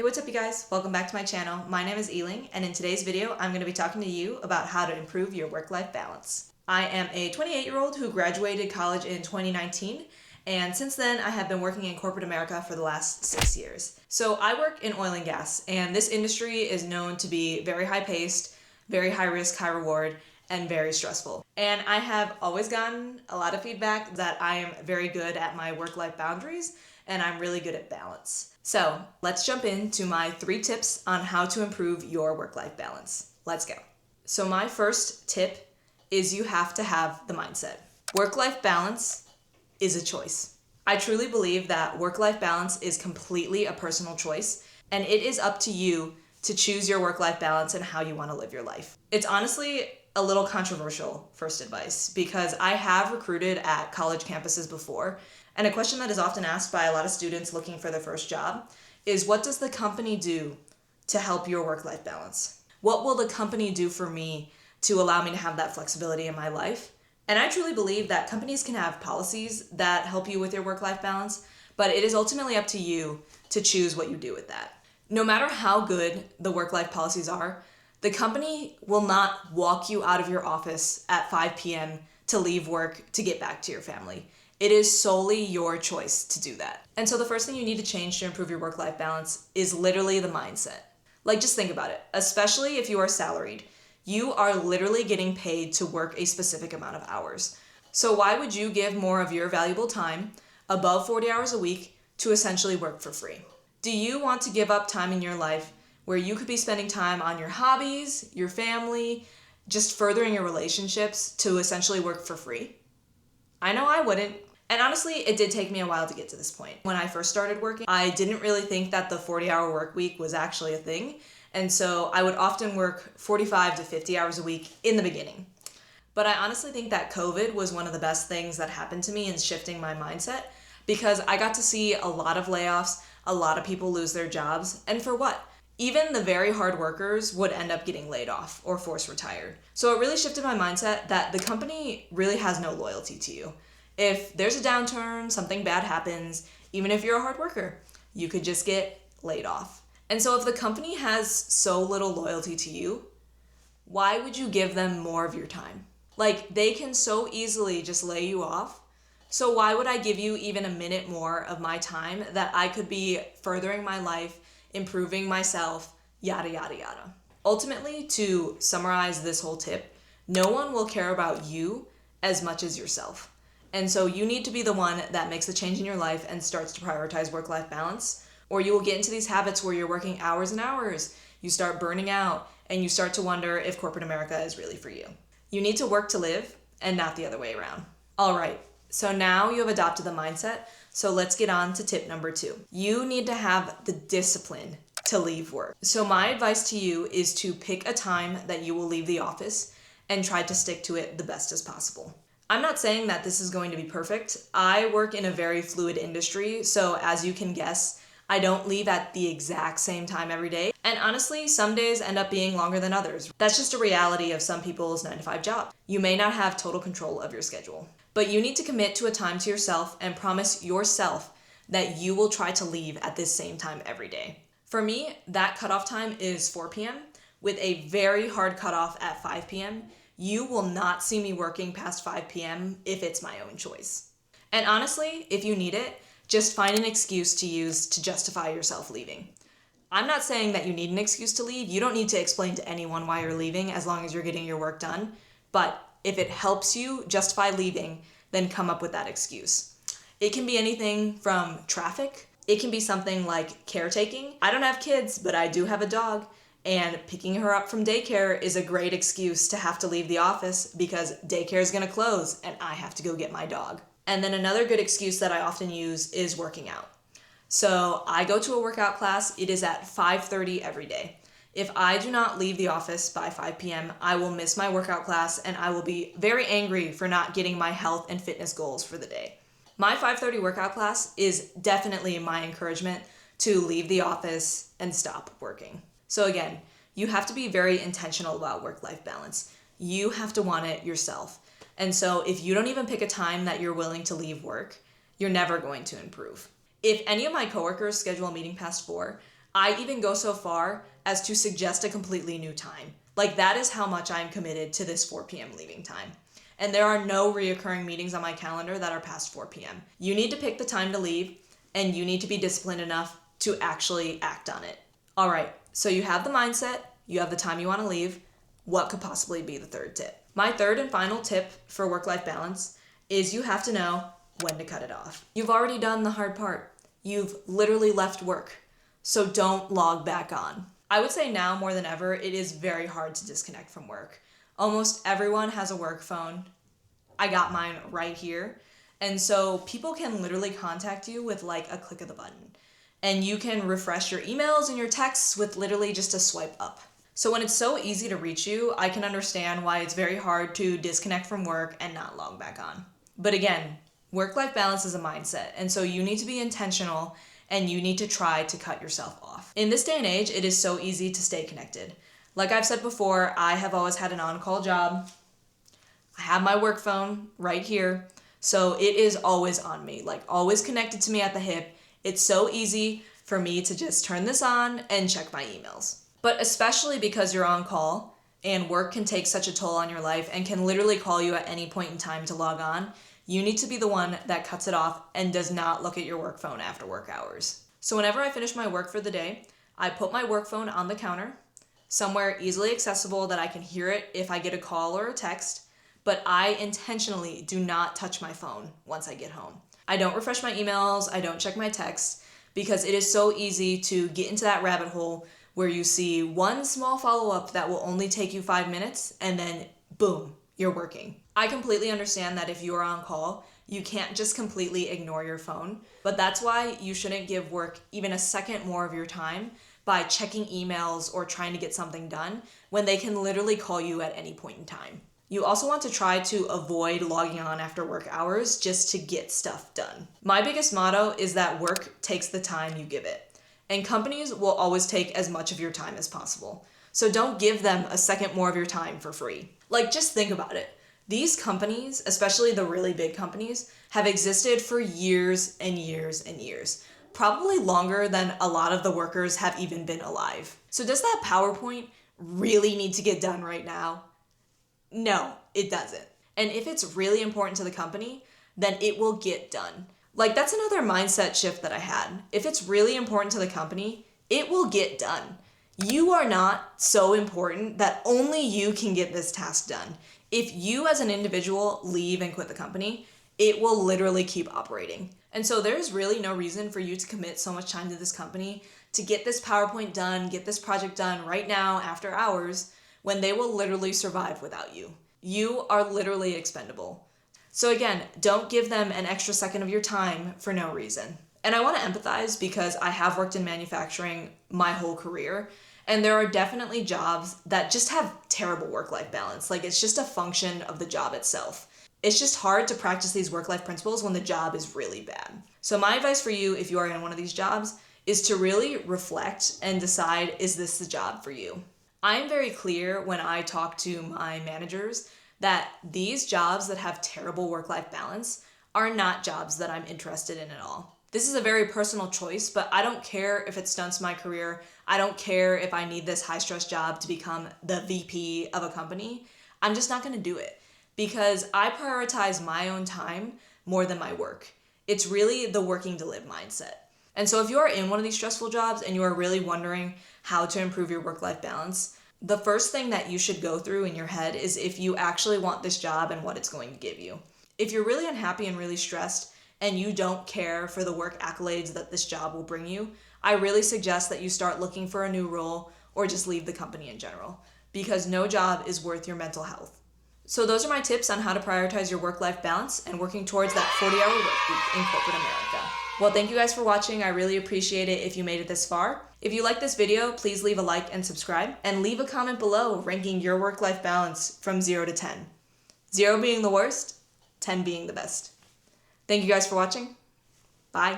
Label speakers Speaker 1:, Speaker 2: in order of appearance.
Speaker 1: Hey, what's up you guys? Welcome back to my channel. My name is Eling, and in today's video, I'm going to be talking to you about how to improve your work-life balance. I am a 28-year-old who graduated college in 2019, and since then I have been working in corporate America for the last 6 years. So I work in oil and gas, and this industry is known to be very high-paced, very high-risk, high-reward, and very stressful. And I have always gotten a lot of feedback that I am very good at my work-life boundaries, and I'm really good at balance. So let's jump into my 3 tips on how to improve your work-life balance. Let's go. So my first tip is you have to have the mindset. Work-life balance is a choice. I truly believe that work-life balance is completely a personal choice, and it is up to you to choose your work-life balance and how you want to live your life. It's honestly a little controversial, first advice, because I have recruited at college campuses before, and a question that is often asked by a lot of students looking for their first job is, what does the company do to help your work-life balance? What will the company do for me to allow me to have that flexibility in my life? And I truly believe that companies can have policies that help you with your work-life balance, but it is ultimately up to you to choose what you do with that. No matter how good the work-life policies are, the company will not walk you out of your office at 5 p.m. to leave work to get back to your family. It is solely your choice to do that. And so the first thing you need to change to improve your work-life balance is literally the mindset. Like, just think about it. Especially if you are salaried, you are literally getting paid to work a specific amount of hours. So why would you give more of your valuable time, above 40 hours a week, to essentially work for free? Do you want to give up time in your life where you could be spending time on your hobbies, your family, just furthering your relationships to essentially work for free? I know I wouldn't. And honestly, it did take me a while to get to this point. When I first started working, I didn't really think that the 40-hour work week was actually a thing. And so I would often work 45 to 50 hours a week in the beginning. But I honestly think that COVID was one of the best things that happened to me in shifting my mindset, because I got to see a lot of layoffs, a lot of people lose their jobs, and for what? Even the very hard workers would end up getting laid off or forced retired. So it really shifted my mindset that the company really has no loyalty to you. If there's a downturn, something bad happens, even if you're a hard worker, you could just get laid off. And so if the company has so little loyalty to you, why would you give them more of your time? Like, they can so easily just lay you off. So why would I give you even a minute more of my time that I could be furthering my life, improving myself, yada, yada, yada? Ultimately, to summarize this whole tip, no one will care about you as much as yourself. And so you need to be the one that makes the change in your life and starts to prioritize work-life balance, or you will get into these habits where you're working hours and hours, you start burning out, and you start to wonder if corporate America is really for you. You need to work to live and not the other way around. All right, so now you have adopted the mindset, so let's get on to tip number 2. You need to have the discipline to leave work. So my advice to you is to pick a time that you will leave the office and try to stick to it the best as possible. I'm not saying that this is going to be perfect. I work in a very fluid industry, so as you can guess, I don't leave at the exact same time every day. And honestly, some days end up being longer than others. That's just a reality of some people's 9-to-5 job. You may not have total control of your schedule, but you need to commit to a time to yourself and promise yourself that you will try to leave at this same time every day. For me, that cutoff time is 4 p.m. with a very hard cutoff at 5 p.m. You will not see me working past 5 p.m. if it's my own choice. And honestly, if you need it, just find an excuse to use to justify yourself leaving. I'm not saying that you need an excuse to leave. You don't need to explain to anyone why you're leaving as long as you're getting your work done. But if it helps you justify leaving, then come up with that excuse. It can be anything from traffic. It can be something like caretaking. I don't have kids, but I do have a dog. And picking her up from daycare is a great excuse to have to leave the office because daycare is going to close and I have to go get my dog. And then another good excuse that I often use is working out. So I go to a workout class. It is at 5:30 every day. If I do not leave the office by 5 p.m., I will miss my workout class and I will be very angry for not getting my health and fitness goals for the day. My 5:30 workout class is definitely my encouragement to leave the office and stop working. So again, you have to be very intentional about work-life balance. You have to want it yourself. And so if you don't even pick a time that you're willing to leave work, you're never going to improve. If any of my coworkers schedule a meeting past 4, I even go so far as to suggest a completely new time. Like, that is how much I'm committed to this 4 p.m. leaving time. And there are no reoccurring meetings on my calendar that are past 4 p.m. You need to pick the time to leave, and you need to be disciplined enough to actually act on it. All right, so you have the mindset, you have the time you want to leave. What could possibly be the third tip? My third and final tip for work-life balance is you have to know when to cut it off. You've already done the hard part. You've literally left work, so don't log back on. I would say now more than ever, it is very hard to disconnect from work. Almost everyone has a work phone. I got mine right here. And so people can literally contact you with like a click of the button. And you can refresh your emails and your texts with literally just a swipe up. So when it's so easy to reach you, I can understand why it's very hard to disconnect from work and not log back on. But again, work-life balance is a mindset. And so you need to be intentional and you need to try to cut yourself off. In this day and age, it is so easy to stay connected. Like I've said before, I have always had an on-call job. I have my work phone right here. So it is always on me, like always connected to me at the hip. It's so easy for me to just turn this on and check my emails. But especially because you're on call and work can take such a toll on your life and can literally call you at any point in time to log on, you need to be the one that cuts it off and does not look at your work phone after work hours. So whenever I finish my work for the day, I put my work phone on the counter, somewhere easily accessible that I can hear it if I get a call or a text, but I intentionally do not touch my phone once I get home. I don't refresh my emails, I don't check my texts, because it is so easy to get into that rabbit hole where you see one small follow-up that will only take you 5 minutes and then boom, you're working. I completely understand that if you are on call, you can't just completely ignore your phone, but that's why you shouldn't give work even a second more of your time by checking emails or trying to get something done when they can literally call you at any point in time. You also want to try to avoid logging on after work hours just to get stuff done. My biggest motto is that work takes the time you give it, and companies will always take as much of your time as possible. So don't give them a second more of your time for free. Like, just think about it. These companies, especially the really big companies, have existed for years and years and years, probably longer than a lot of the workers have even been alive. So does that PowerPoint really need to get done right now? No, it doesn't. And if it's really important to the company, then it will get done. Like, that's another mindset shift that I had. If it's really important to the company, it will get done. You are not so important that only you can get this task done. If you as an individual leave and quit the company, it will literally keep operating. And so there's really no reason for you to commit so much time to this company to get this PowerPoint done, get this project done right now after hours, when they will literally survive without you. You are literally expendable. So again, don't give them an extra second of your time for no reason. And I want to empathize because I have worked in manufacturing my whole career, and there are definitely jobs that just have terrible work-life balance. Like, it's just a function of the job itself. It's just hard to practice these work-life principles when the job is really bad. So my advice for you, if you are in one of these jobs, is to really reflect and decide, is this the job for you? I'm very clear when I talk to my managers that these jobs that have terrible work-life balance are not jobs that I'm interested in at all. This is a very personal choice, but I don't care if it stunts my career. I don't care if I need this high-stress job to become the VP of a company. I'm just not going to do it because I prioritize my own time more than my work. It's really the working to live mindset. And so if you are in one of these stressful jobs and you are really wondering how to improve your work-life balance, the first thing that you should go through in your head is if you actually want this job and what it's going to give you. If you're really unhappy and really stressed and you don't care for the work accolades that this job will bring you, I really suggest that you start looking for a new role or just leave the company in general, because no job is worth your mental health. So those are my tips on how to prioritize your work-life balance and working towards that 40-hour work week in corporate America. Well, thank you guys for watching. I really appreciate it if you made it this far. If you like this video, please leave a like and subscribe, and leave a comment below ranking your work-life balance from 0 to 10. 0 being the worst, 10 being the best. Thank you guys for watching. Bye.